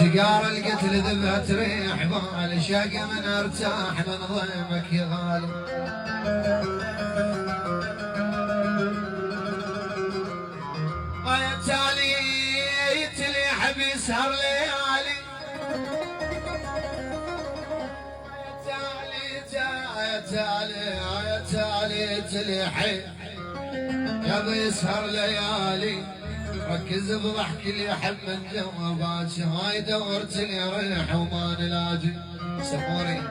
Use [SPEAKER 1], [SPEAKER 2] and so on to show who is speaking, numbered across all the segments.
[SPEAKER 1] جقار القتل ذبت ريح بال شاق من ارتاح من ضيمك يا غالي. يا تالي يتليح بيسهر ليالي، يا تالي يتليح يا بيسهر ليالي. ركز بضحك اللي يحب من جوابات هاي دورت لي ريح وما نلاقي سموري.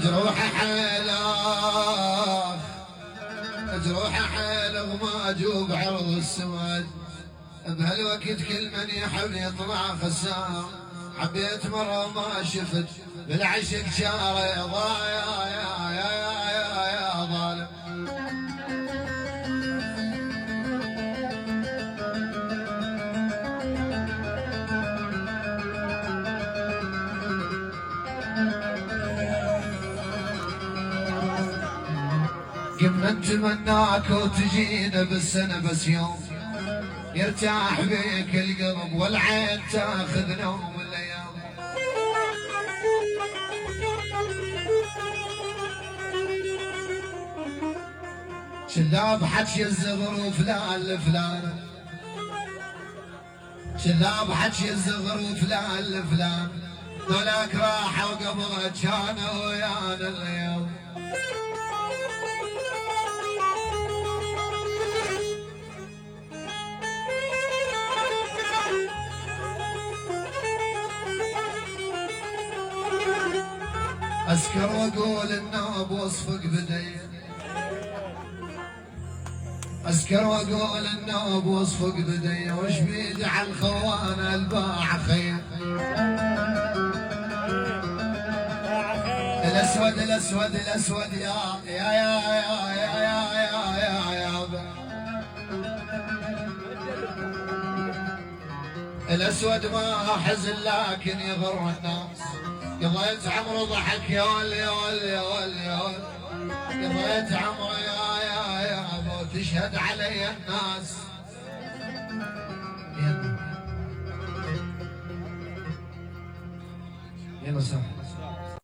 [SPEAKER 1] جروح حيله وما اجوب عرض السواد. بهالوقت كل من يحب يطلع خسام، حبيت مرة ما شفت بالعشق شارع ضايع يا ظالم. كنا نتمناك وتجينا بالسنة بس يوم يرتاح بيك القلب والعين تاخذ نوم الايام. شلاب حكي الزغر وفلان لفلان، شلاب حكي الزغر وفلان لفلان، ذولاك راحوا قبل كانوا ويانا اليوم. أسكر وأقول النوب وصفك بدي، أسكر وأقول النوب وصفك بدي، وش بيدي على الخوان الباع خير. الأسود الأسود الأسود يا الأسود ما أحزن لكن يغر الناس. قضيت عمرو ضحك يا ولي يا ولي يا ولي يا ولي، قضيت عمرو يا ابو تشهد علي الناس. يلا سامح.